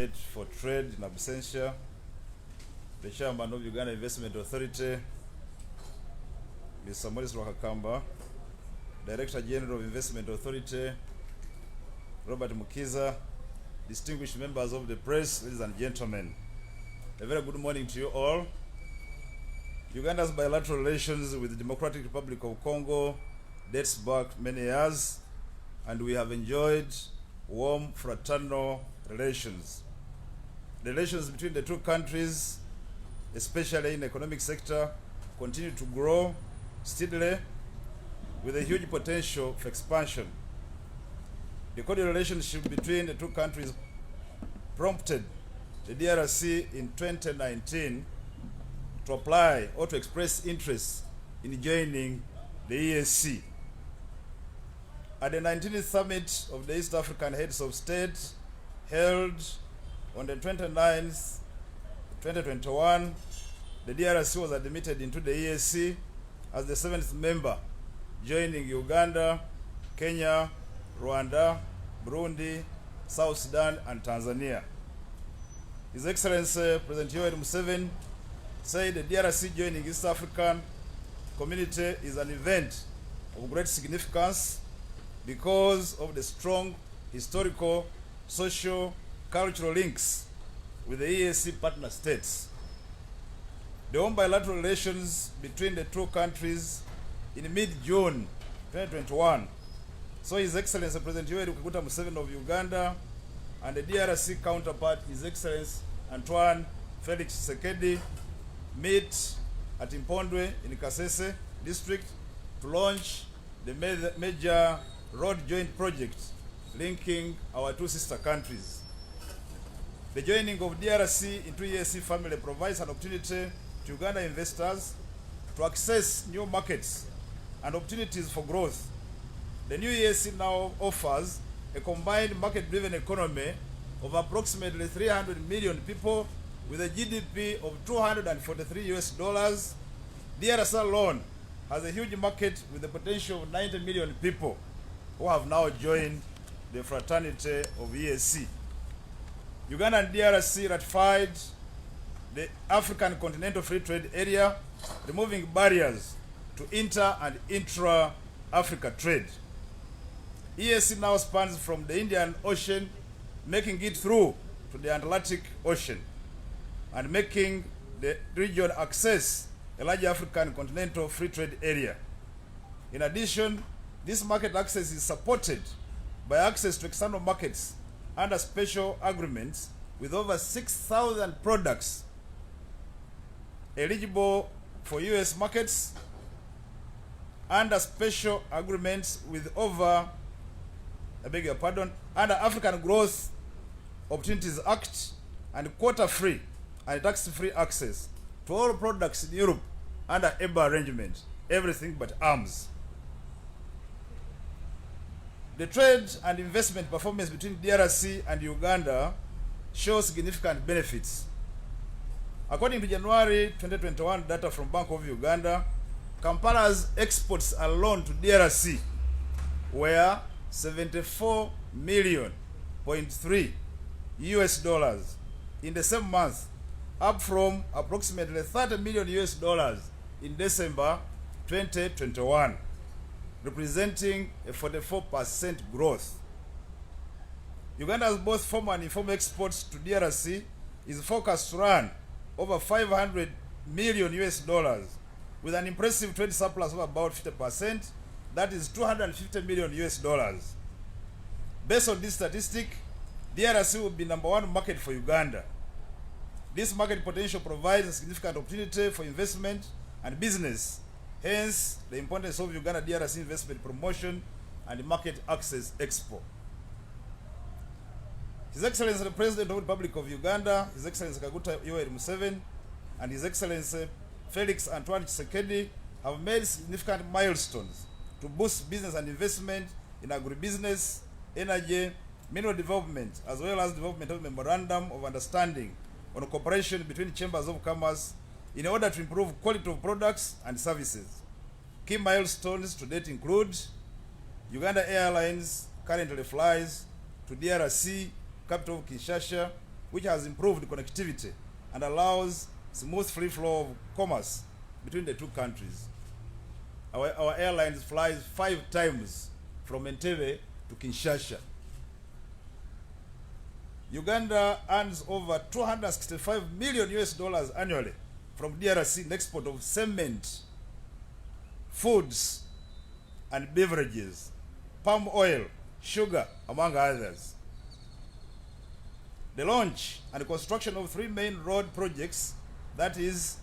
For trade in absentia, the chairman of Uganda Investment Authority, Mr. Morris Wakakamba, Director General of Investment Authority, Robert Mukiza, distinguished members of the press, ladies and gentlemen, a very good morning to you all. Uganda's bilateral relations with the Democratic Republic of Congo dates back many years, and we have enjoyed warm fraternal relations. The relations between the two countries, especially in the economic sector, continue to grow steadily with a huge potential for expansion. The cordial relationship between the two countries prompted the DRC in 2019 to apply or to express interest in joining the EAC. At the 19th Summit of the East African Heads of State, held on the 29th, 2021, the DRC was admitted into the EAC as the 7th member, joining Uganda, Kenya, Rwanda, Burundi, South Sudan, and Tanzania. His Excellency President Yoweri Museveni said the DRC joining East African community is an event of great significance because of the strong historical, social, cultural links with the EAC partner states. The own bilateral relations between the two countries in mid-June 2021 saw His Excellency President Yoweri Museveni of Uganda and the DRC counterpart, His Excellency Antoine Felix Tshisekedi, meet at Impondwe in Kasese district to launch the major road joint project linking our two sister countries. The joining of DRC into EAC family provides an opportunity to Uganda investors to access new markets and opportunities for growth. The new EAC now offers a combined market-driven economy of approximately 300 million people with a GDP of $243. DRC alone has a huge market with the potential of 90 million people who have now joined the fraternity of EAC. Uganda and DRC ratified the African Continental Free Trade Area, removing barriers to inter- and intra-Africa trade. EAC now spans from the Indian Ocean, making it through to the Atlantic Ocean, and making the region access a large African Continental Free Trade Area. In addition, this market access is supported by access to external markets under special agreements with over 6,000 products eligible for US markets, under special agreements with over, under African Growth Opportunities Act, and quota-free and tax-free access to all products in Europe under EBA arrangement, everything but arms. The trade and investment performance between DRC and Uganda shows significant benefits. According to January 2021 data from Bank of Uganda, Kampala's exports alone to DRC were 74 million US dollars in the same month, up from approximately 30 million US dollars in December 2021. Representing a 44% growth. Uganda's both formal and informal exports to DRC is forecast to run over 500 million US dollars with an impressive trade surplus of about 50%, that is 250 million US dollars. Based on this statistic, DRC will be #1 market for Uganda. This market potential provides a significant opportunity for investment and business. Hence, the importance of Uganda DRC Investment Promotion and Market Access Expo. His Excellency the President of the Republic of Uganda, His Excellency Kaguta Yoweri Museveni, and His Excellency Felix Antoine Tshisekedi have made significant milestones to boost business and investment in agribusiness, energy, mineral development, as well as development of memorandum of understanding on cooperation between chambers of commerce in order to improve quality of products and services. Key milestones to date include Uganda Airlines currently flies to DRC, capital Kinshasa, which has improved connectivity and allows smooth free flow of commerce between the two countries. Our airlines flies 5 times from Entebbe to Kinshasa. Uganda earns over $265 million annually from DRC in export of cement, foods and beverages, palm oil, sugar, among others. The launch and construction of 3 main road projects, that is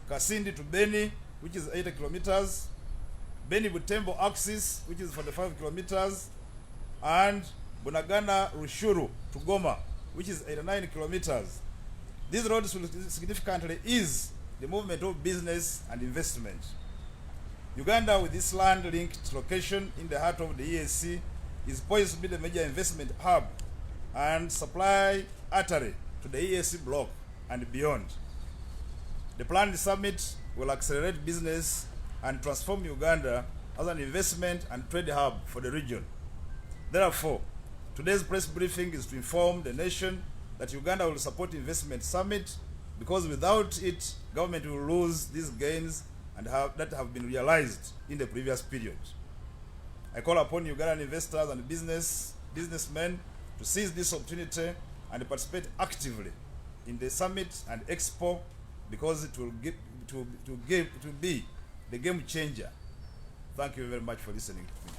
Kasindi to Beni, which is 80 kilometers, Beni Butembo axis, which is 45 kilometers, and Bunagana Rushuru to Goma, which is 89 kilometers. These roads will significantly ease the movement of business and investment. Uganda, with this land-linked location in the heart of the EAC, is poised to be the major investment hub and supply artery to the EAC bloc and beyond. The planned summit will accelerate business and transform Uganda as an investment and trade hub for the region. Therefore, today's press briefing is to inform the nation that Uganda will support the investment summit, because without it, government will lose these gains and that have been realized in the previous period. I call upon Ugandan investors and businessmen to seize this opportunity and participate actively in the summit and expo, because it will be the game changer. Thank you very much for listening to me.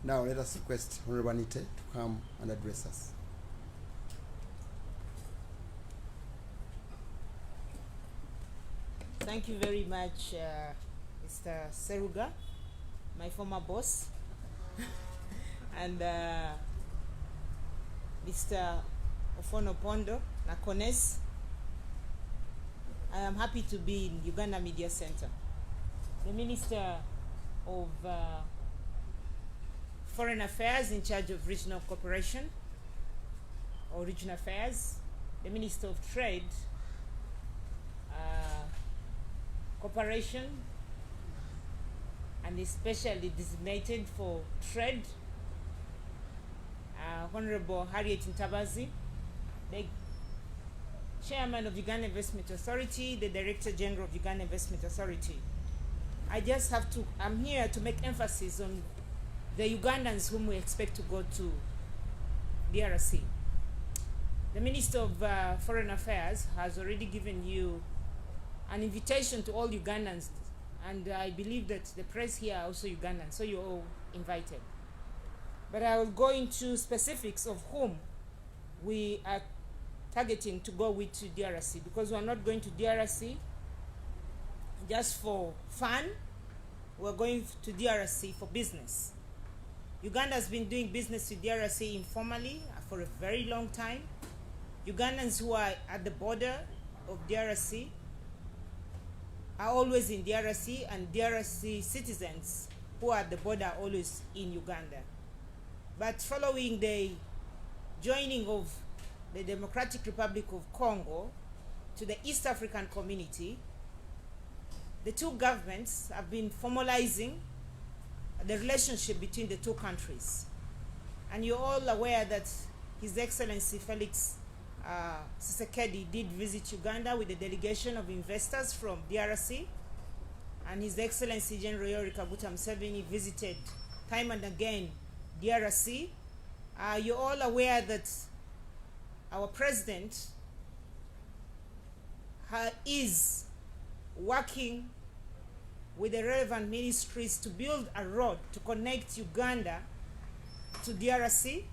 Now let us request Honorable Anite to come and address us. Thank you very much, Mr. Seruga, my former boss, and Mr. Ofono Pondo Nakones. I am happy to be in Uganda Media Center. The Minister of Foreign Affairs in charge of regional cooperation or regional affairs, the Minister of Trade, Cooperation, and especially designated for trade, Honorable Harriet Ntabazi, the Chairman of Uganda Investment Authority, the Director General of Uganda Investment Authority. I'm here to make emphasis on the Ugandans whom we expect to go to DRC. The Minister of Foreign Affairs has already given you an invitation to all Ugandans, and I believe that the press here are also Ugandan, so you're all invited. But I will go into specifics of whom we are targeting to go with to DRC, because we're not going to DRC just for fun. We're going to DRC for business. Uganda has been doing business with DRC informally for a very long time. Ugandans who are at the border of DRC are always in DRC, and DRC citizens who are at the border are always in Uganda. But following the joining of the Democratic Republic of Congo to the East African Community, the two governments have been formalizing the relationship between the two countries. And you're all aware that His Excellency Felix Tshisekedi did visit Uganda with a delegation of investors from DRC, and His Excellency General Yoweri Kaguta Museveni visited time and again DRC. You're all aware that our president is working with the relevant ministries to build a road to connect Uganda to DRC,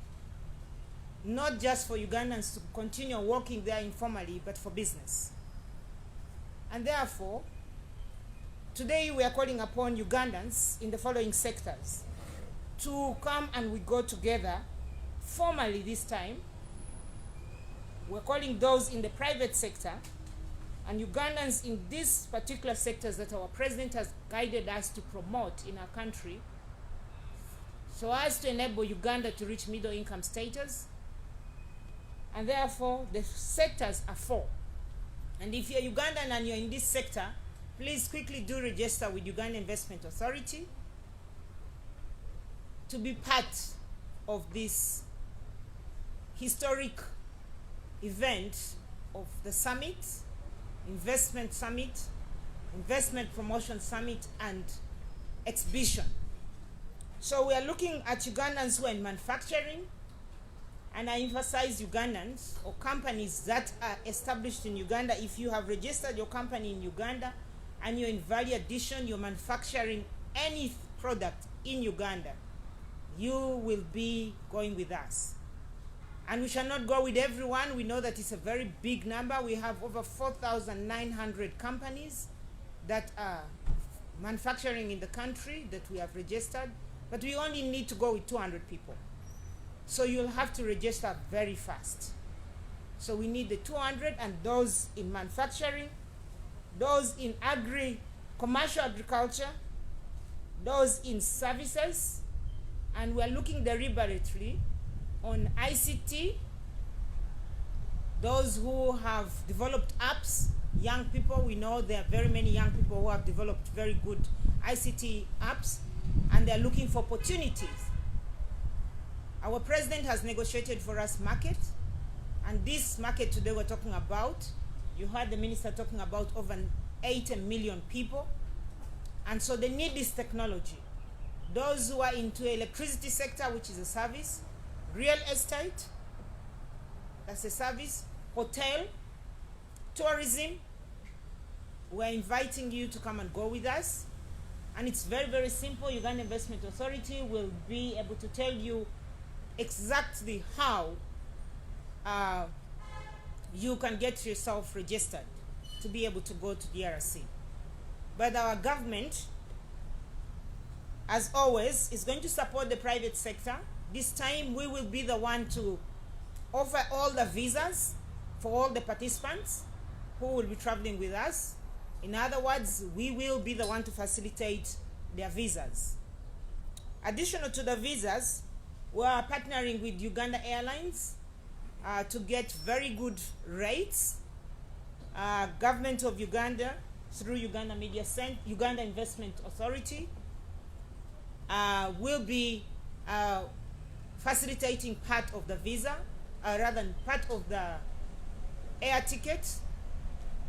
not just for Ugandans to continue working there informally, but for business. And therefore, today we are calling upon Ugandans in the following sectors to come and we go together formally this time. We're calling those in the private sector and Ugandans in these particular sectors that our president has guided us to promote in our country, so as to enable Uganda to reach middle income status. And therefore, the sectors are 4. And if you're Ugandan and you're in this sector, please quickly do register with Uganda Investment Authority. to be part of this historic event of the summit, investment promotion summit, and exhibition. So we are looking at Ugandans who are in manufacturing, and I emphasize Ugandans or companies that are established in Uganda. If you have registered your company in Uganda and you're in value addition, you're manufacturing any product in Uganda, you will be going with us. And we shall not go with everyone. We know that it's a very big number. We have over 4,900 companies that are manufacturing in the country that we have registered, but we only need to go with 200 people. So you'll have to register very fast. So we need the 200, and those in manufacturing, those in commercial agriculture, those in services, and we're looking deliberately on ICT, those who have developed apps, young people. We know there are very many young people who have developed very good ICT apps, and they're looking for opportunities. Our president has negotiated for us market, and this market today we're talking about, you heard the minister talking about over 80 million people, and so they need this technology. Those who are into electricity sector, which is a service, real estate, that's a service, hotel, tourism, we're inviting you to come and go with us. And it's very, very simple. Uganda Investment Authority will be able to tell you exactly how you can get yourself registered to be able to go to the RDC. But our government, as always, is going to support the private sector. This time we will be the one to offer all the visas for all the participants who will be traveling with us. In other words, we will be the one to facilitate their visas. Additional to the visas, we are partnering with Uganda Airlines to get very good rates. Government of Uganda, through Uganda Uganda Investment Authority, will be facilitating part of the visa, rather than part of the air ticket,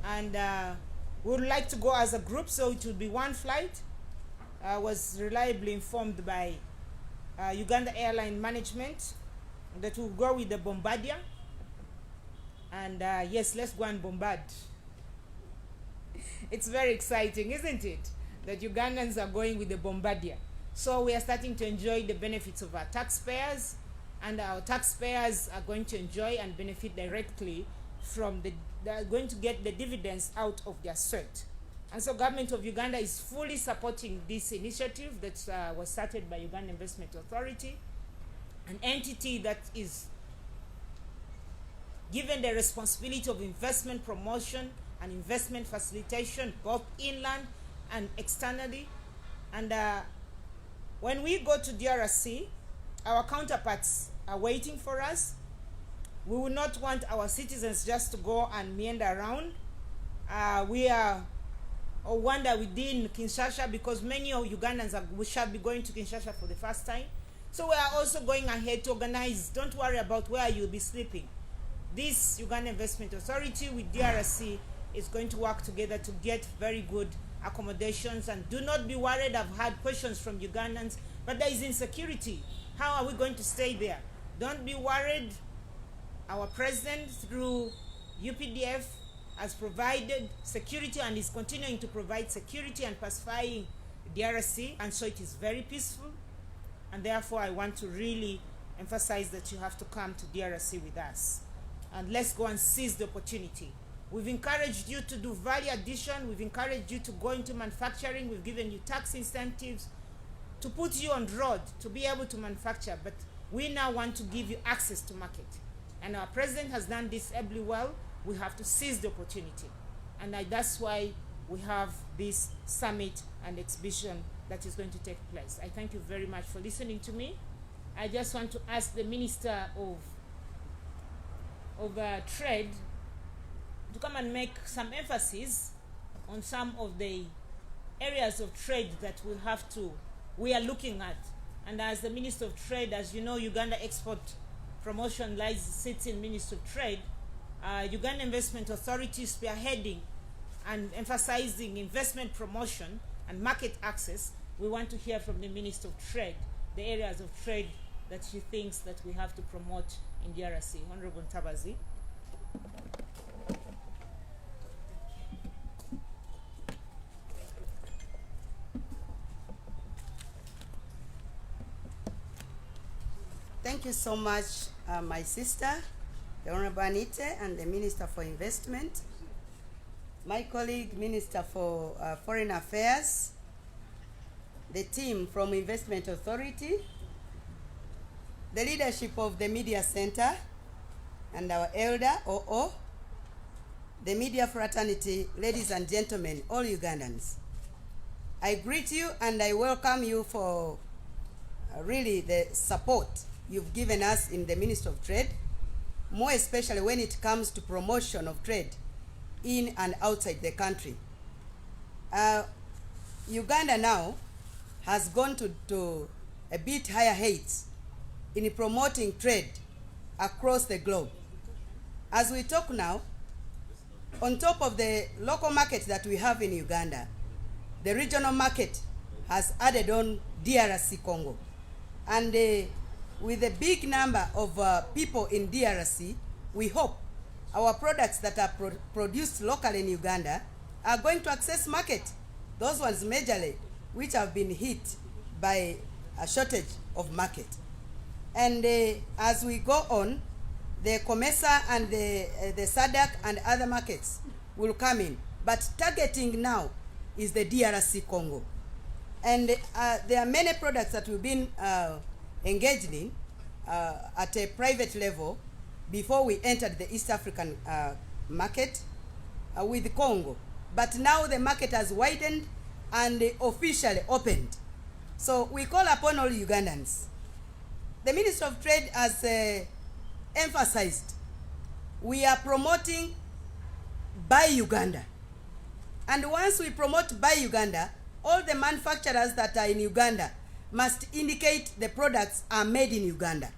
and we would like to go as a group, so it will be one flight. I was reliably informed by Uganda Airline Management that we'll go with the Bombardier, and yes, let's go and bombard. It's very exciting, isn't it, that Ugandans are going with the Bombardier. So we are starting to enjoy the benefits of our taxpayers, and our taxpayers are going to enjoy and benefit directly from they're going to get the dividends out of their sweat. And so government of Uganda is fully supporting this initiative that was started by Uganda Investment Authority, an entity that is given the responsibility of investment promotion and investment facilitation, both inland and externally. And when we go to DRC, our counterparts are waiting for us. We will not want our citizens just to go and meander around. We are wander within Kinshasa, because many of Ugandans we shall be going to Kinshasa for the first time. So we are also going ahead to organize. Don't worry about where you'll be sleeping. This Uganda Investment Authority with DRC is going to work together to get very good accommodations. And do not be worried. I've had questions from Ugandans, but there is insecurity. How are we going to stay there? Don't be worried. Our president, through UPDF, has provided security and is continuing to provide security and pacifying DRC, and so it is very peaceful. And therefore, I want to really emphasize that you have to come to DRC with us. And let's go and seize the opportunity. We've encouraged you to do value addition. We've encouraged you to go into manufacturing. We've given you tax incentives to put you on the road to be able to manufacture. But we now want to give you access to market. And our president has done this ably well. We have to seize the opportunity. And that's why we have this summit and exhibition that is going to take place. I thank you very much for listening to me. I just want to ask the Minister of Trade to come and make some emphasis on some of the areas of trade that we are looking at And as the Minister of Trade, as you know, Uganda Export Promotion sits in Ministry of Trade. Uganda Investment Authority is spearheading and emphasizing investment promotion and market access. We want to hear from the Minister of Trade, the areas of trade that she thinks that we have to promote in DRC. Honorable Ntabazi. Thank you so much, my sister, the Honorable Anite, and the Minister for Investment, my colleague, Minister for Foreign Affairs, the team from Investment Authority, the leadership of the Media Center, and our elder, OO, the media fraternity, ladies and gentlemen, all Ugandans. I greet you and I welcome you for really the support you've given us in the Ministry of Trade, more especially when it comes to promotion of trade in and outside the country. Uganda now has gone to a bit higher heights in promoting trade across the globe. As we talk now, on top of the local market that we have in Uganda, the regional market has added on DRC Congo. And with a big number of people in DRC, we hope our products that are produced locally in Uganda are going to access market. Those ones majorly, which have been hit by a shortage of market. And as we go on, the COMESA and the SADC and other markets will come in. But targeting now is the DRC Congo. And there are many products that we've been engaged in at a private level before we entered the East African market with Congo. But now the market has widened and officially opened. So we call upon all Ugandans. The Ministry of Trade has emphasized we are promoting Buy Uganda. And once we promote Buy Uganda, all the manufacturers that are in Uganda must indicate the products are made in Uganda.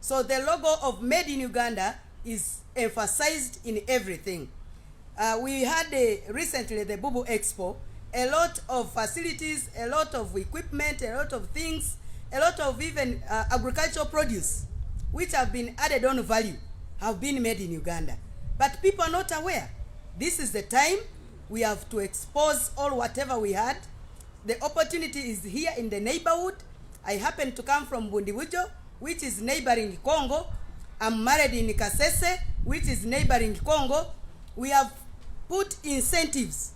So the logo of Made in Uganda is emphasized in everything. We had recently the Bubu Expo, a lot of facilities, a lot of equipment, a lot of things, a lot of even agricultural produce, which have been added on value, have been made in Uganda. But people are not aware. This is the time we have to expose all whatever we had. The opportunity is here in the neighborhood. I happen to come from Bundibujo, which is neighboring Congo. I'm married in Kasese, which is neighboring Congo. We have put incentives.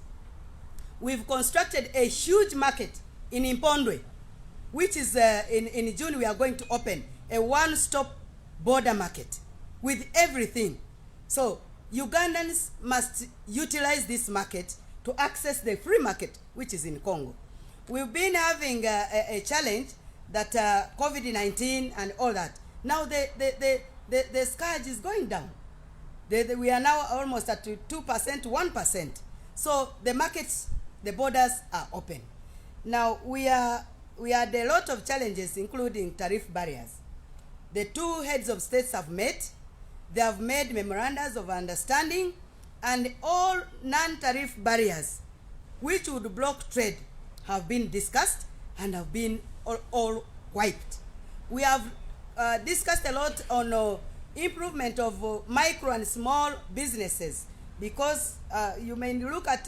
We've constructed a huge market in Impondwe, which is in June we are going to open a one-stop border market with everything. So Ugandans must utilize this market to access the free market, which is in Congo. We've been having a challenge that COVID-19 and all that. Now the scourge is going down. We are now almost at 2%, 1%. So the markets, the borders are open. Now we had a lot of challenges, including tariff barriers. The two heads of states have met. They have made memorandums of understanding, and all non-tariff barriers which would block trade have been discussed and have been all wiped. We have discussed a lot on improvement of micro and small businesses, because you may look at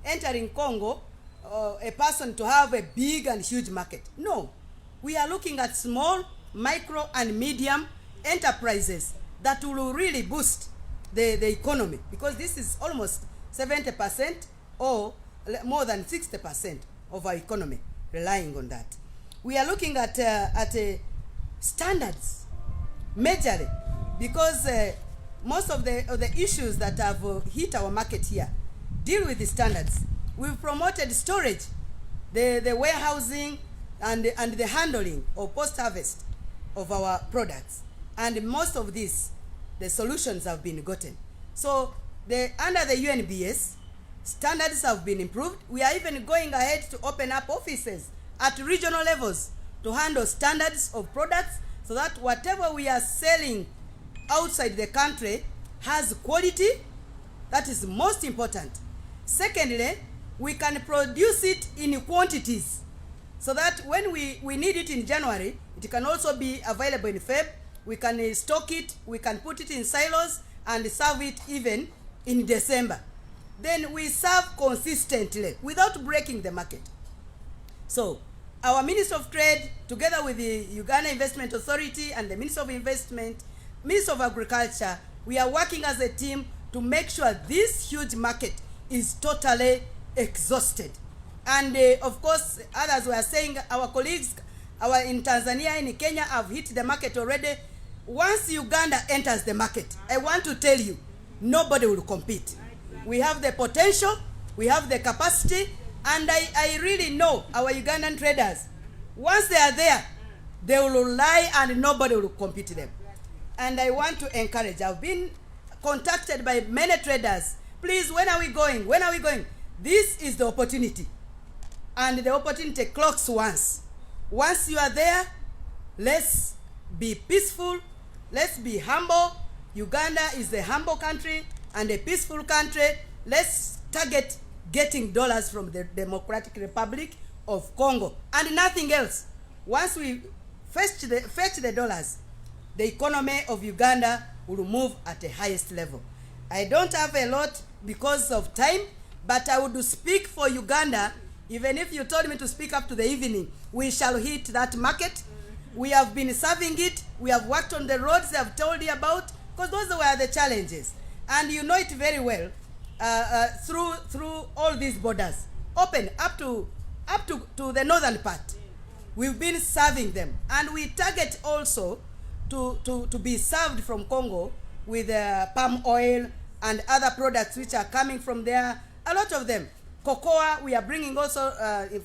entering Congo, a person to have a big and huge market. No, we are looking at small, micro and medium enterprises that will really boost the economy, because this is almost 70% or more than 60% of our economy relying on that. We are looking at standards majorly, because most of the issues that have hit our market here deal with the standards. We've promoted storage, the warehousing and the handling of post-harvest of our products. And most of these, the solutions have been gotten. So under the UNBS, standards have been improved. We are even going ahead to open up offices at regional levels to handle standards of products so that whatever we are selling outside the country has quality. That is most important. Secondly, we can produce it in quantities so that when we need it in January, it can also be available in Feb. We can stock it, we can put it in silos and serve it even in December. Then we serve consistently without breaking the market. So our Minister of Trade, together with the Uganda Investment Authority and the Minister of Investment, Minister of Agriculture, we are working as a team to make sure this huge market is totally exhausted. And of course, others were saying, our colleagues in Tanzania, in Kenya, have hit the market already. Once Uganda enters the market, I want to tell you, nobody will compete. We have the potential, we have the capacity, and I really know our Ugandan traders, once they are there, they will rely and nobody will compete them. And I want to encourage, I've been contacted by many traders, please, when are we going? When are we going? This is the opportunity. And the opportunity clocks once. Once you are there, let's be peaceful, let's be humble. Uganda is a humble country and a peaceful country. Let's target getting dollars from the Democratic Republic of Congo and nothing else. Once we fetch the dollars, the economy of Uganda will move at the highest level. I don't have a lot because of time, but I would speak for Uganda. Even if you told me to speak up to the evening, we shall hit that market. We have been serving it. We have worked on the roads I've told you about, because those were the challenges. And you know it very well, through all these borders, open up to the northern part. We've been serving them. And we target also to be served from Congo with palm oil and other products which are coming from there, a lot of them. Cocoa, we are bringing also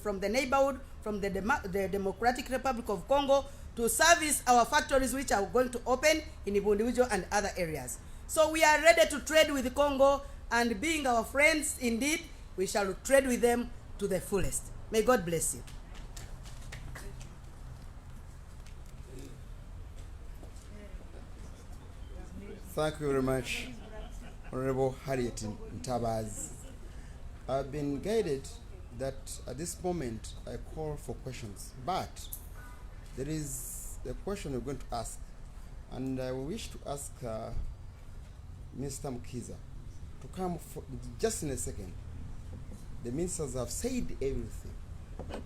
from the neighborhood, from the Democratic Republic of Congo, to service our factories which are going to open in Ibundibujo and other areas. So we are ready to trade with Congo, and being our friends indeed, we shall trade with them to the fullest. May God bless you. Thank you very much, Honorable Harriet Ntabaz. I've been guided that at this moment I call for questions, but there is a question we're going to ask, and I wish to ask Mr. Mukiza to come for just in a second. The ministers have said everything,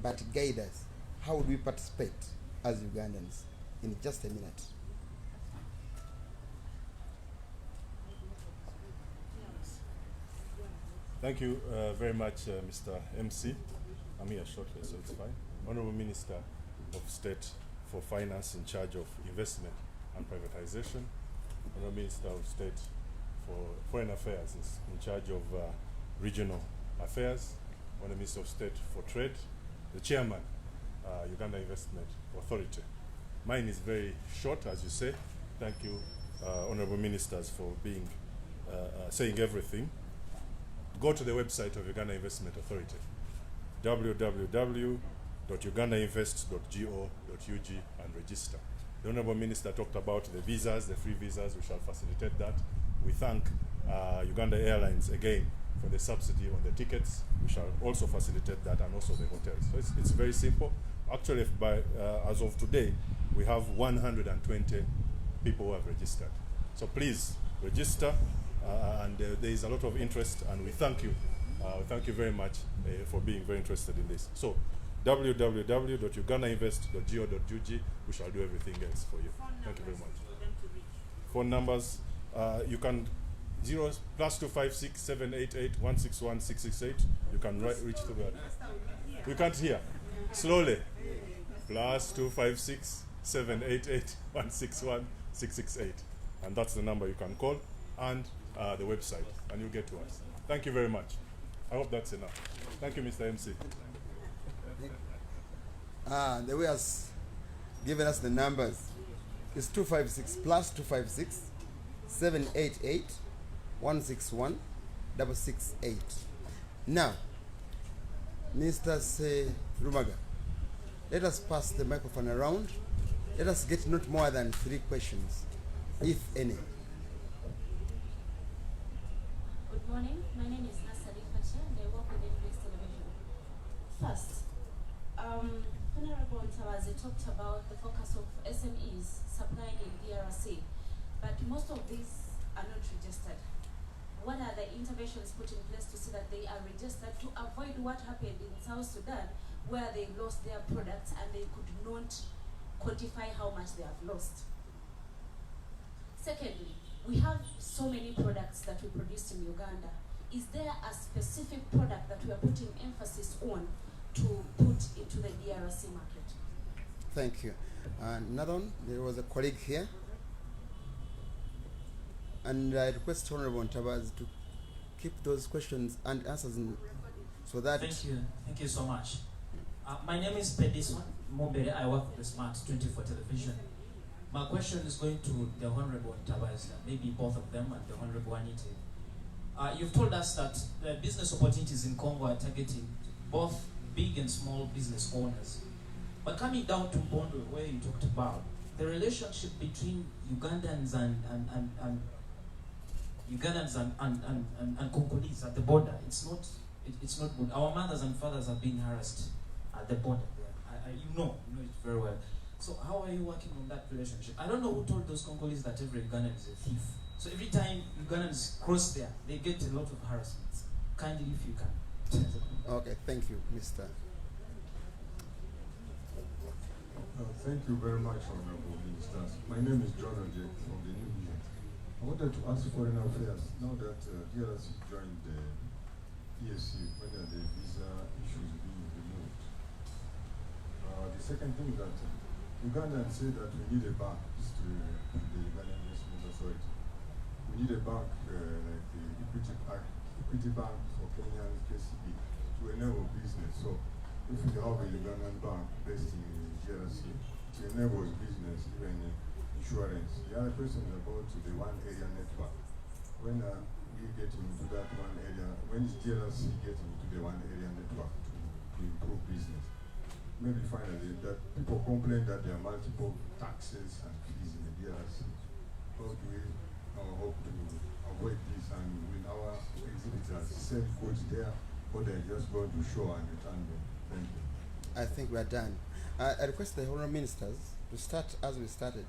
but guide us. How would we participate as Ugandans in just a minute? Thank you very much, Mr. MC. I'm here shortly, so it's fine. Honorable Minister of State for Finance in charge of investment and privatization. Honorable Minister of State for Foreign Affairs is in charge of regional affairs. Honorable Minister of State for Trade, the Chairman, Uganda Investment Authority. Mine is very short, as you say. Thank you, Honorable Ministers, for being saying everything. Go to the website of Uganda Investment Authority, www.ugandainvest.go.ug, and register. The Honorable Minister talked about the visas, the free visas. We shall facilitate that. We thank Uganda Airlines again for the subsidy on the tickets. We shall also facilitate that, and also the hotels. So it's very simple. Actually, as of today, we have 120 people who have registered. So please register. And there is a lot of interest, and we thank you. Thank you very much for being very interested in this. So, www.ugandainvest.go.ug. We shall do everything else for you. Thank you very much. Phone numbers, you can +256 788 161 668. You can reach to that. We can't hear. Slowly. +256 788 161 668. And that's the number you can call, and the website, and you'll get to us. Thank you very much. I hope that's enough. Thank you, Mr. MC. The way has given us the numbers. It's 256 +256 788 161 668. Now, Mr. Rumaga, let us pass the microphone around. Let us get not more than 3 questions, if any. Good morning. My name is Nasari Fatia and I work with NBS Television. First, Honorable Ntabazi talked about the focus of SMEs supplying in DRC, but most of these are not registered. What are the interventions put in place to see that they are registered to avoid what happened in South Sudan, where they lost their products and they could not quantify how much they have lost? Secondly, we have so many products that we produce in Uganda. Is there a specific product that we are putting emphasis on to put into the DRC market? Thank you. Another one, there was a colleague here. And I request Honorable Ntabazi to keep those questions and answers in, so that... Thank you so much. My name is Pedison Mobere. I work with the Smart 24 Television. My question is going to the Honorable Ntabazi, maybe both of them, and the Honorable Anite. You've told us that the business opportunities in Congo are targeting both big and small business owners. But coming down to Bondo, where you talked about the relationship between Ugandans and Congolese at the border, it's not good. Our mothers and fathers have been harassed at the border. You know it very well. So how are you working on that relationship? I don't know who told those Congolese that every Ugandan is a thief. So every time Ugandans cross there, they get a lot of harassments. Kindly, if you can. Okay, thank you, Mr. Thank you very much, Honorable Ministers. My name is John Ojek from the New Vision. I wanted to ask Foreign Affairs, now that DRC joined the ESC, whether the visa issues being removed. The second thing that Ugandans say that we need a bank, is to the Ugandan Investment Authority. We need a bank like the Equity Bank for Kenyan KCB to enable business. So if we have a Ugandan bank based in DRC, it enables business, even insurance. The other question is about the one area network. When we get into that one area, when is DRC getting into the one area network to improve business? Maybe finally, that people complain that there are multiple taxes and fees in the DRC. How do we hope to avoid this, and will our exhibitors sell goods there, or they're just going to show and return them? Thank you. I think we are done. I request the Honourable Ministers to start as we started.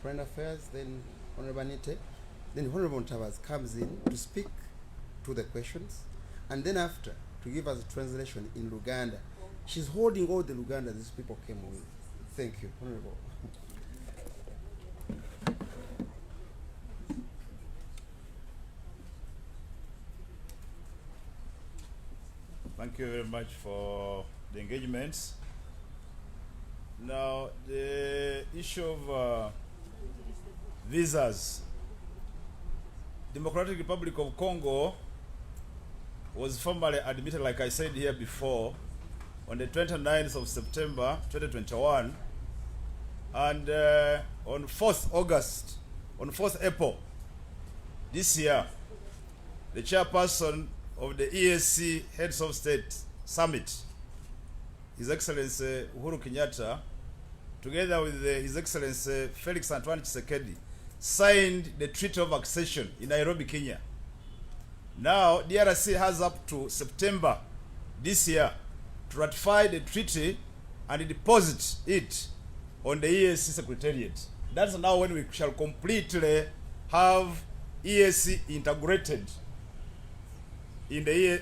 Foreign Affairs, then Honourable Anite, then Honourable Ntabazi comes in to speak to the questions, and then after, to give us a translation in Luganda. She's holding all the Luganda these people came with. Thank you, Honourable. Thank you very much for the engagements. Now, the issue of visas. Democratic Republic of Congo was formally admitted, like I said here before, on the 29th of September 2021, and on 4th April this year, the chairperson of the ESC Heads of State Summit, His Excellency Uhuru Kenyatta, together with His Excellency Felix Antoine Tshisekedi, signed the Treaty of Accession in Nairobi, Kenya. Now, DRC has up to September this year to ratify the treaty and deposit it on the ESC Secretariat. That's now when we shall completely have ESC integrated in the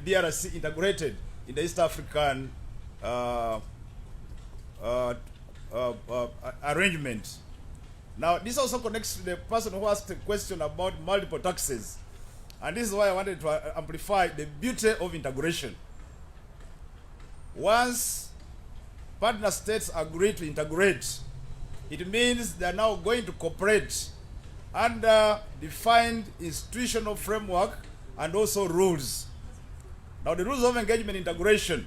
DRC integrated in the East African arrangement. Now, this also connects to the person who asked a question about multiple taxes. And this is why I wanted to amplify the beauty of integration. Once partner states agree to integrate, it means they are now going to cooperate under defined institutional framework and also rules. Now, the rules of engagement integration,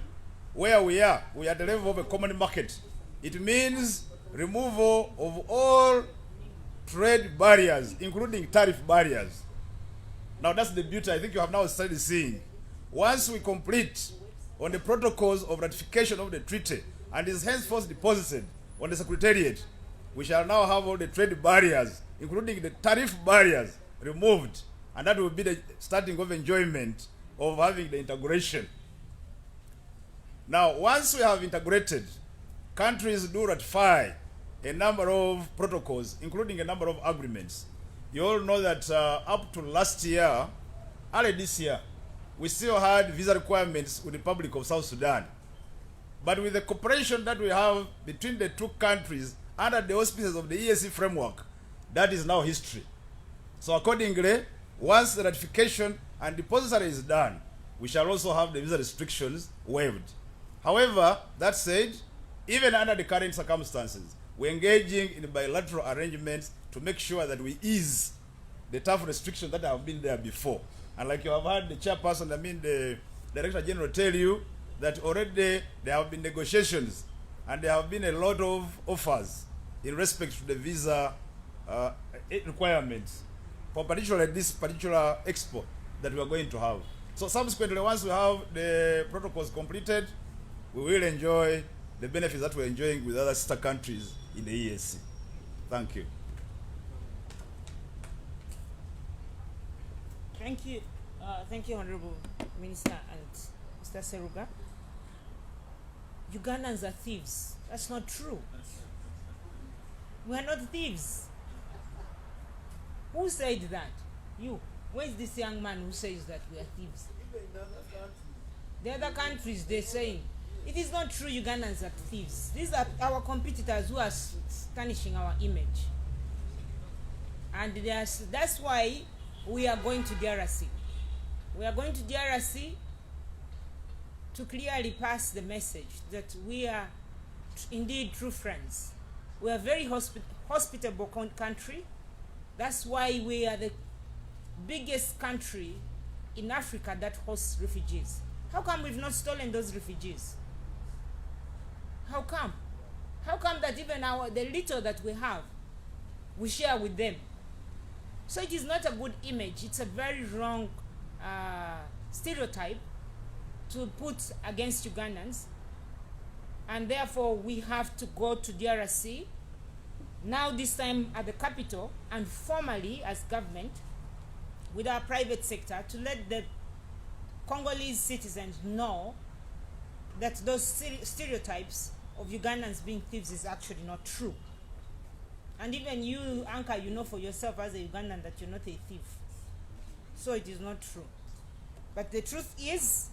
where we are at the level of a common market. It means removal of all trade barriers, including tariff barriers. Now, that's the beauty I think you have now started seeing. Once we complete on the protocols of ratification of the treaty, and is henceforth deposited on the Secretariat, we shall now have all the trade barriers, including the tariff barriers, removed, and that will be the starting of enjoyment of having the integration. Now, once we have integrated, countries do ratify a number of protocols, including a number of agreements. You all know that up to last year, early this year, we still had visa requirements with the Republic of South Sudan. But with the cooperation that we have between the two countries under the auspices of the EAC framework, that is now history. So accordingly, once the ratification and depository is done, we shall also have the visa restrictions waived. However, that said, even under the current circumstances, we're engaging in bilateral arrangements to make sure that we ease the tough restrictions that have been there before. And like you have heard the chairperson, the Director General tell you that already there have been negotiations and there have been a lot of offers in respect to the visa requirements, for particularly this particular expo that we are going to have. So subsequently, once we have the protocols completed, we will enjoy the benefits that we're enjoying with other sister countries in the EAC. Thank you. Thank you, Honorable Minister and Mr. Seruga. Ugandans are thieves. That's not true. We are not thieves. Who said that? You. Where's this young man who says that we are thieves? The other countries, they're saying. It is not true Ugandans are thieves. These are our competitors who are tarnishing our image. And that's why we are going to DRC. We are going to DRC to clearly pass the message that we are indeed true friends. We are a very hospitable country. That's why we are the biggest country in Africa that hosts refugees. How come we've not stolen those refugees? How come? How come that even the little that we have, we share with them? So it is not a good image. It's a very wrong stereotype to put against Ugandans. And therefore, we have to go to DRC, now this time at the capital, and formally as government, with our private sector, to let the Congolese citizens know that those stereotypes of Ugandans being thieves is actually not true. And even you, Anka, you know for yourself as a Ugandan that you're not a thief. So it is not true. But the truth is,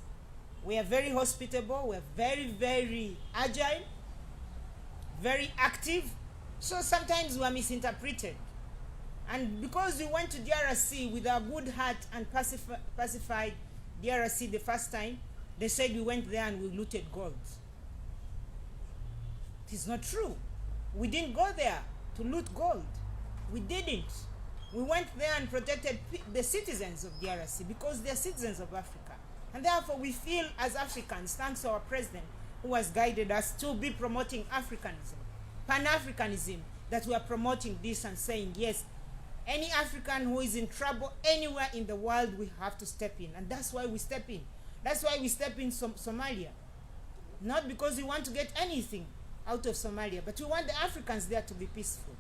we are very hospitable, we are very, very agile, very active. So sometimes we are misinterpreted. And because we went to DRC with our good heart and pacified DRC the first time, they said we went there and we looted gold. It is not true. We didn't go there to loot gold. We didn't. We went there and protected the citizens of DRC because they are citizens of Africa. And therefore we feel as Africans, thanks to our president who has guided us to be promoting Africanism, Pan-Africanism, that we are promoting this and saying, yes, any African who is in trouble anywhere in the world, we have to step in. And that's why we step in. That's why we step in Somalia. Not because we want to get anything out of Somalia, but we want the Africans there to be peaceful.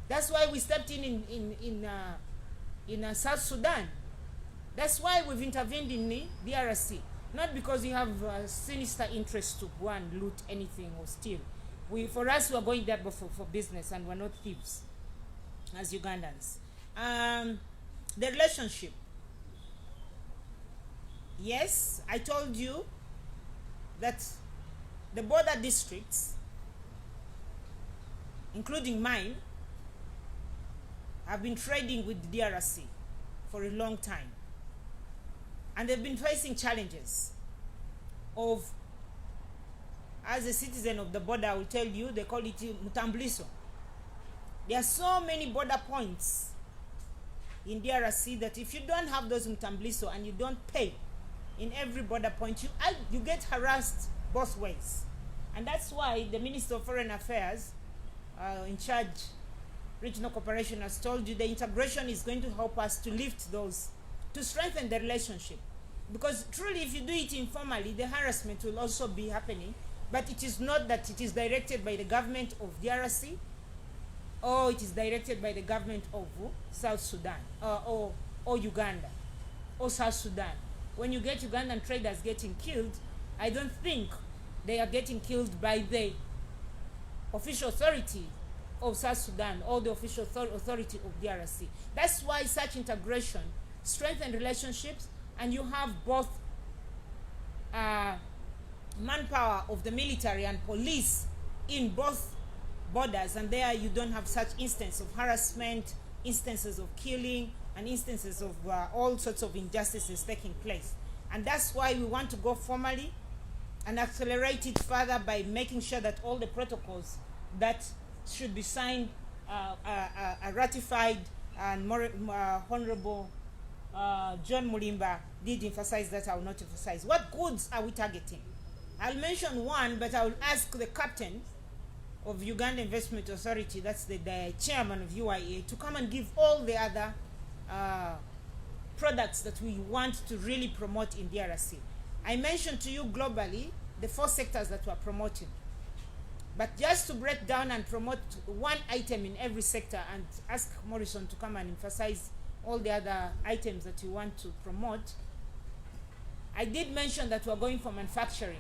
That's why we stepped in South Sudan. That's why we've intervened in the DRC. Not because we have sinister interest to go and loot anything or steal. For us, we are going there for business, and we're not thieves as Ugandans. The relationship. Yes, I told you that the border districts, including mine, have been trading with the DRC for a long time. And they've been facing challenges of, as a citizen of the border, I will tell you, they call it Mutambliso. There are so many border points in DRC that if you don't have those Mutambliso and you don't pay in every border point, you get harassed both ways. And that's why the Minister of Foreign Affairs, in charge regional cooperation, has told you the integration is going to help us to lift those, to strengthen the relationship. Because truly, if you do it informally, the harassment will also be happening But it is not that it is directed by the government of DRC or it is directed by the government of South Sudan or Uganda or South Sudan. When you get Ugandan traders getting killed, I don't think they are getting killed by the official authority of South Sudan or the official authority of DRC. That's why such integration strengthens relationships, and you have both manpower of the military and police in both borders, and there you don't have such instances of harassment, instances of killing, and instances of all sorts of injustices taking place. And that's why we want to go formally and accelerate it further by making sure that all the protocols that should be signed are ratified, and Honorable John Mulimba did emphasize that. I will not emphasize. What goods are we targeting? I'll mention one, but I will ask the captain of Uganda Investment Authority, that's the chairman of UIA, to come and give all the other products that we want to really promote in DRC. I mentioned to you globally the 4 sectors that we're promoting. But just to break down and promote one item in every sector and ask Morrison to come and emphasize all the other items that you want to promote, I did mention that we're going for manufacturing.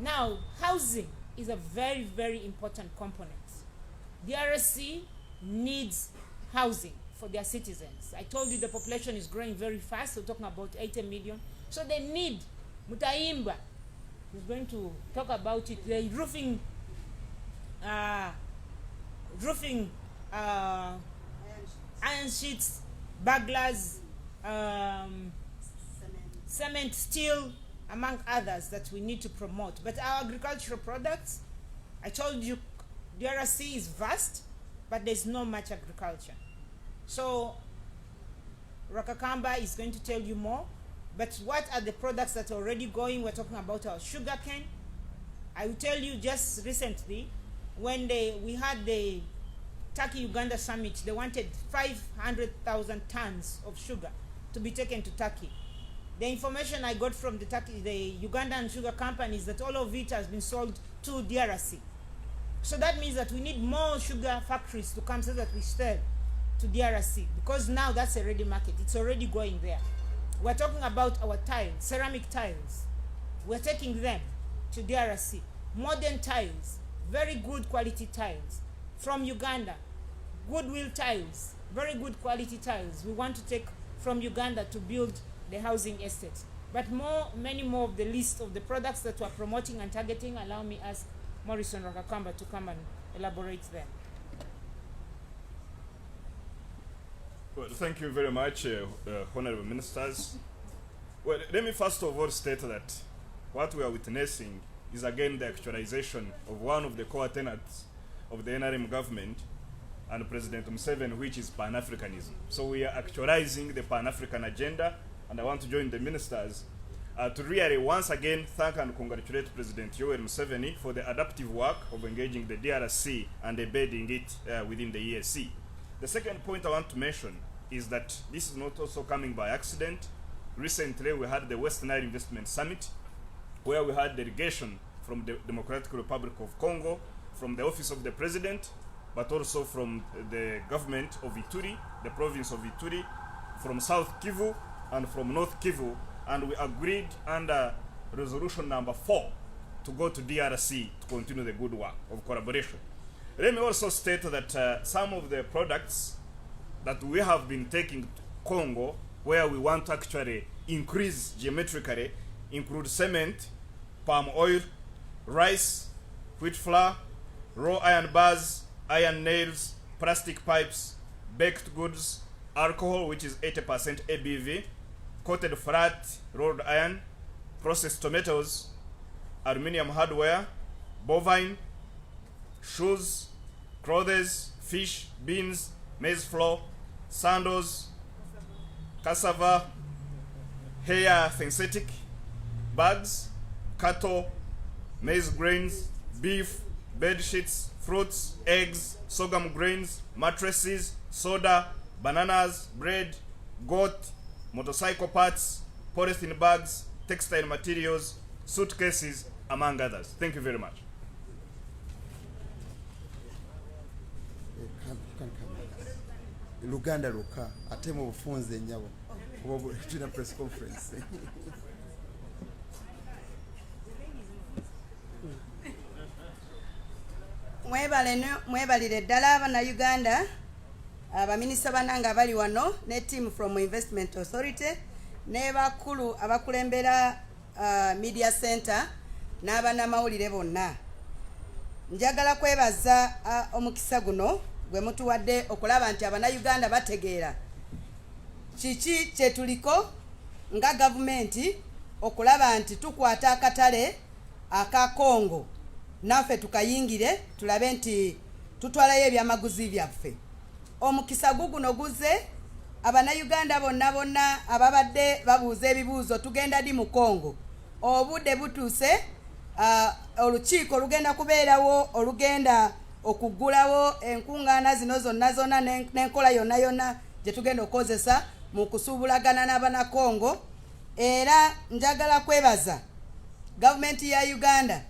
Now, housing is a very, very important component. DRC needs housing for their citizens. I told you the population is growing very fast. We're talking about 80 million. So they need, Mutaimba is going to talk about it, the roofing iron sheets, burglars, cement, steel, among others that we need to promote. But our agricultural products, I told you, DRC is vast, but there's not much agriculture. So Rakakamba is going to tell you more. But what are the products that are already going? We're talking about our sugar cane. I will tell you, just recently, when we had the Turkey-Uganda summit, they wanted 500,000 tons of sugar to be taken to Turkey. The information I got from the Ugandan sugar companies, that all of it has been sold to DRC. So that means that we need more sugar factories to come so that we sell to DRC, because now that's a ready market. It's already going there. We're talking about our tiles, ceramic tiles. We're taking them to DRC. Modern tiles, very good quality tiles from Uganda. Goodwill tiles, very good quality tiles. We want to take from Uganda to build the housing estates. But many more of the list of the products that we're promoting and targeting, allow me ask Morrison Rakakamba to come and elaborate them. Well, thank you very much, honorable ministers. Well, let me first of all state that what we are witnessing is again the actualization of one of the core tenets of the NRM government and President Museveni, which is Pan-Africanism. So we are actualizing the Pan-African agenda, and I want to join the ministers to really once again thank and congratulate President Yoweri Museveni for the adaptive work of engaging the DRC and embedding it within the EAC. The second point I want to mention is that this is not also coming by accident. Recently, we had the West Nile Investment Summit, where we had delegation from the Democratic Republic of Congo, from the Office of the President, but also from the government of Ituri, the province of Ituri, from South Kivu, and from North Kivu, and we agreed under resolution number 4 to go to DRC to continue the good work of collaboration. Let me also state that some of the products that we have been taking to Congo, where we want to actually increase geometrically, include cement, palm oil, rice, wheat flour, raw iron bars, iron nails, plastic pipes, baked goods, alcohol, which is 80% ABV, coated flat rolled iron, processed tomatoes, aluminium hardware, bovine, shoes, clothes, fish, beans, maize flour, sandals, cassava, hair synthetic, bags, cattle, maize grains, beef, bed sheets, fruits, eggs, sorghum grains, mattresses, soda, bananas, bread, goat, motorcycle parts, polythene bags, textile materials, suitcases, among others. Thank you very much. Luganda luka atema obufunze nyabo kuba tuna press conference. Mwebalire ddala Abannayuganda, abaminisita bannange abali wano ne team from Investment Authority ne bakulu abakulembera Media Center n'abannamawulire bonna. Njagala kwebaza omukisa guno gwe mutuwadde okulaba nti Abannayuganda bategeera kiki kye tuliko nga gavumenti okulaba nti tukwata akatale aka Congo naffe tukayingire tulabe nti tutwalayo ebyamaguzi byaffe. Omukisa guno guze Abannayuganda bonna ababadde babuuza ebibuuzo tugenda di mu Congo. Obudde butuuse, olukiiko lugenda kubeerawo olugenda okugulawo enkungaana zino zonna n'enkola yonna gye tugenda okozesa mu kusuubulagana n'Abanakongo. Era njagala kwebaza gavumenti ya Uganda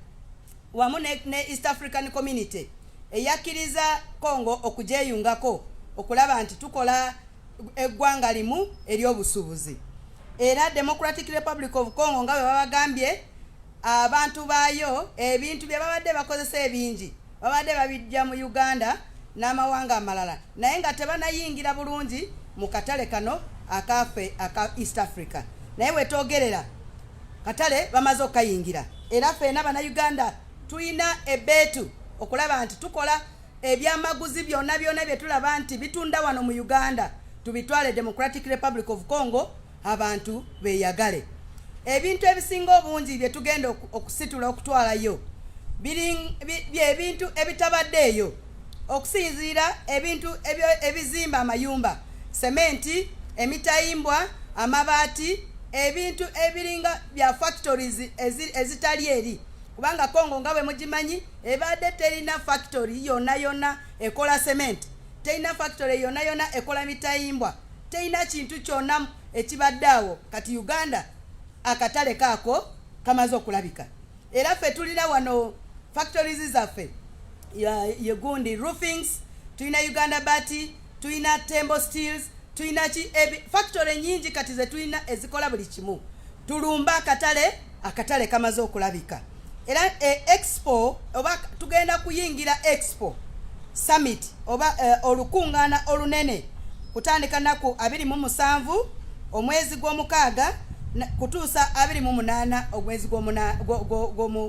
wamu ne East African Community eyakkiriza Congo okujeyungako okulaba nti tukola eggwanga limu ery'obusuubuzi. Era Democratic Republic of Congo nga bwe babagambye abantu baayo ebintu bye babadde bakozesa ebingi babadde babijja mu Uganda n'amawanga amalala naye nga tebanayingira bulungi mu katale kano akafe aka East Africa. Naye wetoogerera katale bamaze okayingira era ffenna Bannayuganda tulina ebbeetu okulaba nti tukola ebyamaguzi byonna bye tulaba nti bitunda wano mu Uganda tubitwale Democratic Republic of Congo abantu beyagale. Ebintu ebisinga obungi bye tugenda okusitula okutwalayo ebintu ebitabaddeeyo okusinziira ebintu ebizimba amayumba, sementi, emitayimbwa, amabaati, ebintu ebiringa bya factories ezitali eri kubanga Congo nga bwe mugimanyi ebadde terina factory yonna ekola sementi, terina factory yonna ekola mitayimbwa, terina kintu kyonna ekibaddeawo. Kati Uganda akatale kaako kamaze okulabika. Era ffe tulina wano factories zaffe yegundi roofings, tulina Uganda Bati, tulina Tembo Steels, tulina factory nyingi kati ze tulina ezikola buli kimu. Tulumba akatale kamaze okulabika. Era expo oba tugenda kuyingira expo summit oba olukungana olunene kutandika naku 27 omwezi gw'omukaaga kutuusa 28 omwezi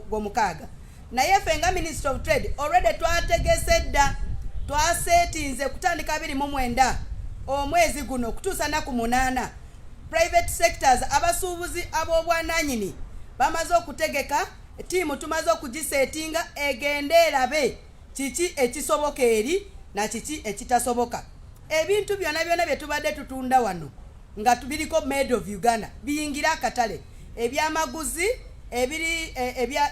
gw'omukaaga. Naye ffe nga Minister of Trade already twategese dda twasetinze kutandika 29 omwezi guno kutuusa naku 8. Private sectors abasuubuzi ab'obwananyini bamaze okutegeka tiimu tumaze okugisetinga egende erabe kiki ekisoboka eri na kiki ekitasoboka. Ebintu byonna bye tubadde tutunda wano nga tubiriko made of Uganda biyingira akatale. Ebyamaguzi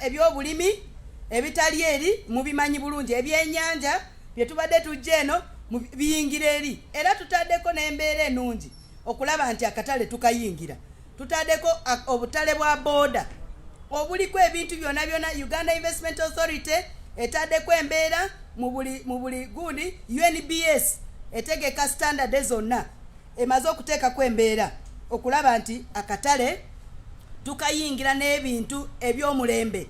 ebyobulimi ebitali eri mubimanyi bulungi, ebyennyanja bye tubadde tujja eno biyingira eri. Era tutaddeko n'embeera ennungi okulaba nti akatale tukayingira. Tutaddeko obutale bwa boda obuliko ebintu byonna Uganda Investment Authority etaddeko embeera mu buli gundi UNBS etegeka standard zonna emaze okuteekako embeera okulaba nti akatale tukayingira n'ebintu eby'omulembe.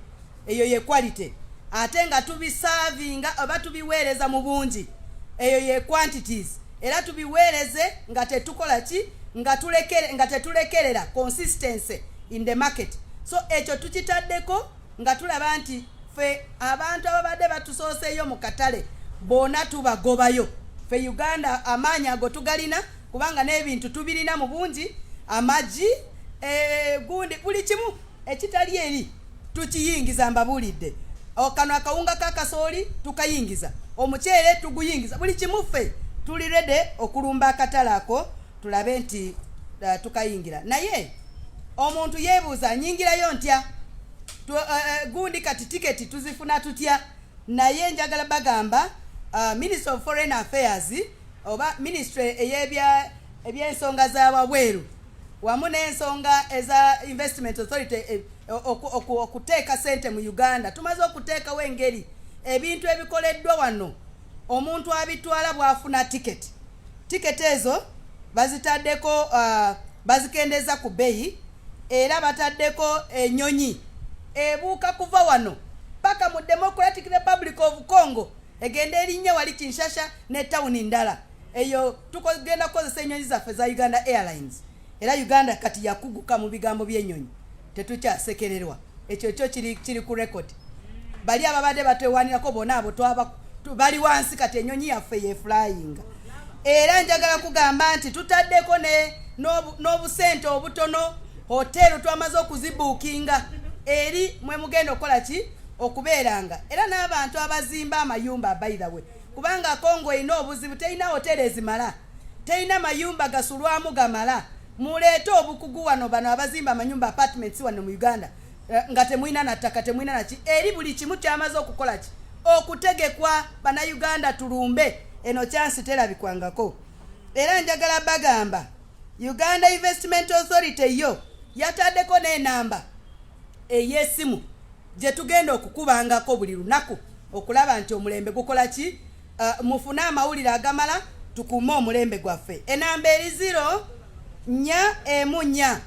Eyo ye quality ate nga tubisavinga oba tubiweereza mu bungi. Eyo ye quantities era tubiweereze nga tetukola ki nga tetulekerera consistency in the market. So ekyo tukitaddeko nga tulaba nti fe abantu ababadde batusooseeyo mu katale bona tubagobayo. Fe Uganda amaanyi ago tugalina kubanga n'ebintu tubirina mu bungi, amagi gundi buli kimu ekitali eri tukiyingiza mbabulidde. Okano akawunga kakasooli tukayingiza, omuceere tuguyingiza, buli kimu ffe tuli ready okulumba akatale ako tulabe nti tukayingira. Naye omuntu yeebuuza nyingirayo ntya gundi kati tiketi tuzifuna tutya. Naye njagala bagamba Minister of Foreign Affairs oba ministry ebyensonga za wabweru wamu n'ensonga eza Investment Authority okuteeka sente mu Uganda. Tumaze okuteekawo engeri ebintu ebikoleddwa wano omuntu abitwala bwafuna tiketi. Tiketi ezo bazitaddeko bazikendeza ku bbeeyi era bataddeko ennyonyi ebuuka kuva wano paka mu Democratic Republic of Congo egenda erinnya wali Kinshasa ne tawuni ndala. Eyo tukogenda kozesa ennyonyi zaffe za Uganda Airlines. Era Uganda kati yakuguka mu bigambo by'ennyonyi. Tetukyasekererwa. Ekyo kyo kiri ku record. Bali ababadde batwewanirako bonna abo bali wansi kati ennyonyi yaffe ye flying. Era njagala kugamba nti tutaddeko n'obusente obutono hotelu twamaze okuzibuukinga eri mwe mugenda okola ki okubeeranga. Era n'abantu abazimba amayumba by the way. Kubanga Kongo ina obuzibu teina hotelu ezimala. Teina mayumba gasulwamu gamala. Muleete obukugu wano bano abazimba amanyumba apartments wano mu Uganda. Nga temuina na ttaka temuina na ki eri buli kimu kyamaze okukola ki okutegekwa bana Uganda tulumbe eno chance terabikwangako. Era njagala bagamba Uganda Investment Authority yo yataddeko n'enamba ey'essimu gye tugenda okukubangako buli lunaku okulaba nti omulembe gukola ki mufune amawulire agamala tukume omulembe gwaffe. Enamba eri 0-4-4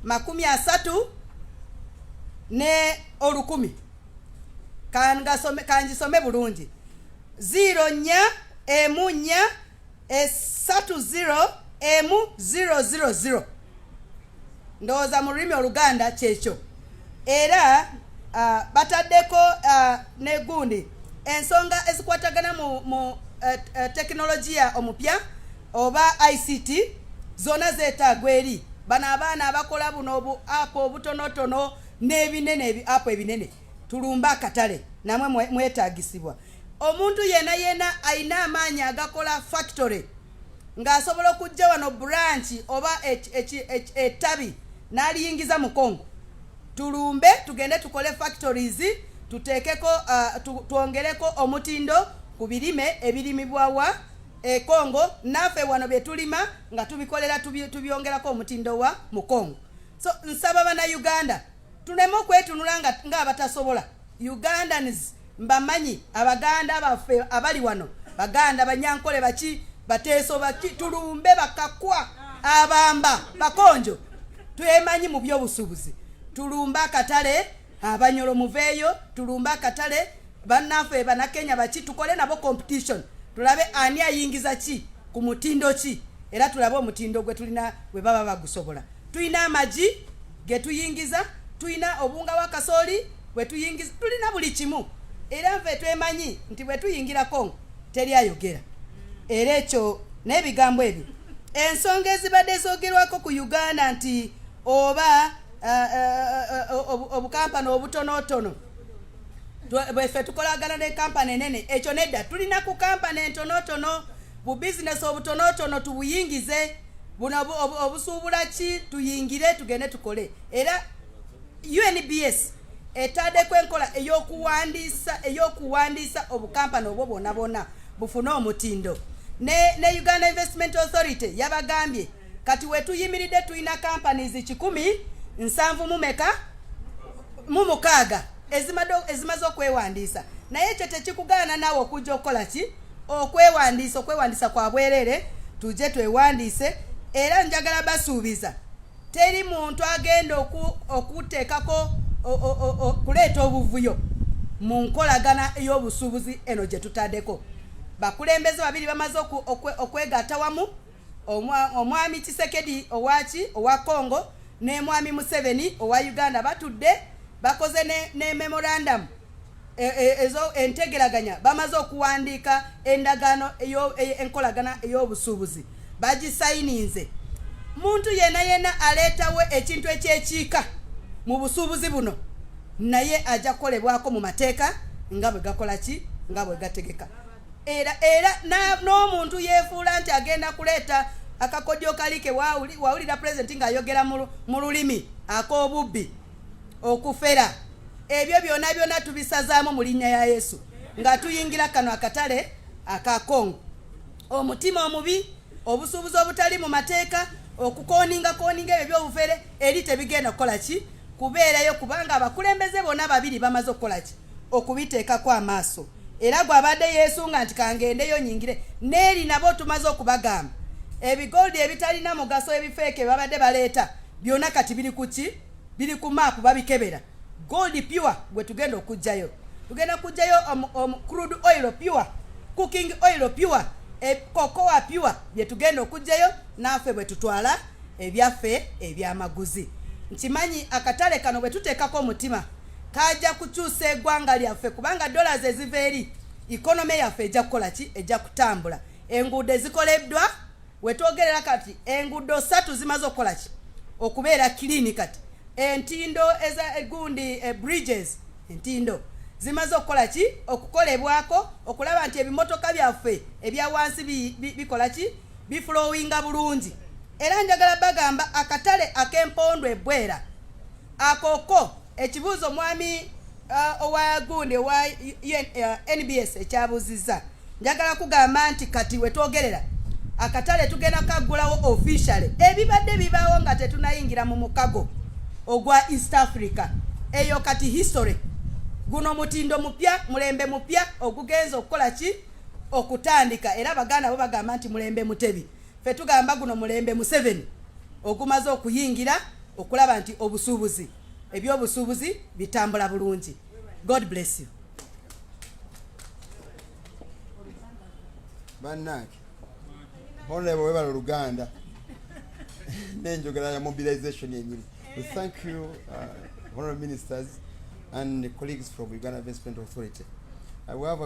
0-4-4 ne olukumi kanjisome bulungi 0-4-30-000 ndowooza mu lulimi Oluganda kyekyo. Era bataddeko ne gundi ensonga ezikwatagana mu teknologiya omupya oba ICT zona zeetaagwa eri bano abaana abakola buno app obutonotono n'ebinene app ebinene tulumba akatale namwe mwetaagisibwa. Omuntu yena ayina amaanyi agakola factory ng'asobola okujja wano branch oba ettabi n'aliyingiza mu Kongo. Tulumbe tugende tukole factories tuteekeko twongereko omutindo ku birime ebirimibwawa Kongo naffe wano betulima nga tubikolera tubyongerako omutindo wa mu Kongo. So nsaba bana Uganda tuleme okwetunula nga abatasobola. Ugandans mbamanyi abaganda baffe abali wano baganda banyankole baki bateeso baki tulumbe bakakwa abamba bakonjo twemanyi mu byobusubuzi. Tulumba akatale abanyolo muveeyo tulumba akatale bannaffe bana Kenya baki tukole nabo competition tulabe ani ayingiza ki ku mutindo ki era tulabe omutindo gwe tulina we baba bagusobola. Tulina amaji ge tuyingiza tulina obunga wa kasooli we tuyingiza tulina buli kimu era nfe twemanyi nti bwe tuyingira Kongo teri ayogera. Era ekyo n'ebigambo ebyo ensonga ezibadde zoogerwako ku Uganda nti oba obukampani obutonotono bweffe tukolagana ne kampani enene ekyo nedda tulina ku kampani entonotono bu business obutonotono tubuyingize buno obusuubula ki tuyingire tugende tukole. Era UNBS etaddeko enkola ey'okuwandiisa obukampani obwo bonna bufune omutindo. Ne Uganda Investment Authority yabagambye kati we tuyimiridde tulina companies 176 ezimaze okwewandiisa. Naye ekyo tekikugaana naawe okujja okukola ki okwewandiisa kwa bwerere tujje twewandiise. Era njagala basuubiza teri muntu agenda okuteekako kuleeta obuvuyo mu nkolagana ey'obusuubuzi eno gye tutaddeko. Bakulembeze babiri bamaze okwegatta wamu omwami Tshisekedi owa Kongo ne mwami Museveni owa Uganda batudde bakoze ne memorandum ezo entegeraganya bamaze okuwandiika endagaano enkolagana ey'obusuubuzi bagisayininze. Muntu yena aleetawe ekintu ekyekiika mu busuubuzi buno naye ajja kukolebwako mu mateeka nga bwe gakola ki nga bwe gategeka. Era n'omuntu yeefuula nti agenda kuleeta akakodyo kalike wawulira president ng'ayogera mu lulimi ak'obubbi okufera. Ebyo byonna tubisazaamu mu linnya ya Yesu nga tuyingira kano akatale aka Kongo. Omutima omubi obusuubuzi obutali mu mateeka okukoninga ebyo by'obufere eri tebigenda kukola ki kubeerayo, kubanga abakulembeze bonna babiri bamaze okukola ki okubiteekako amaaso. Era gwe abadde yeesunga nti kangendeyo nyingire neeri nabo tumaze okubagamba ebigoldi ebitalina mugaso ebifeeke babadde baleeta byonna kati biri kuki biri ku maapu babikebera. Gold pure gwe tugenda okujjayo, tugenda kujjayo crude oil pure, cooking oil pure, cocoa pure bye tugenda okujjayo naafe bwe tutwala ebyaffe ebyamaguzi. Nkimanyi akatale kano bwe tuteekako omutima kajja kukyusa eggwanga lyaffe, kubanga dollars eziva eri economy yaffe ejja kukola ki ejja kutambula. Enguudo ezikoleddwa wetwogerera kati enguudo 3 zimaze okukola ki okubeera clean. Kati entindo eza gundi bridges entindo zimaze okukola ki okukolebwako okulaba nti ebimotoka byaffe ebya wansi bikola ki biflowinga bulungi. Era njagala bagamba akatale ak'empondo ebbwera akoko ekibuuzo mwami owa gundi owa NBS ekyabuuzizza, njagala kugamba nti kati wetwogerera akatale tugenda kaggulawo officially ebibadde bibaawo nga tetunayingira mu mukago ogwa East Africa. Eyo kati history guno mutindo mupya mulembe mupya ogugenza okukola ki okutandika. Era baganda bo bagamba nti mulembe mutebi, fe tugamba guno mulembe Museveni ogumaze okuyingira okulaba nti obusuubuzi ebyobusuubuzi bitambula bulungi. God bless you. Bannange honorable webala Luganda nenjogera ya mobilization yenyini. We thank you honorable ministers and colleagues from Uganda Investment Authority. We have a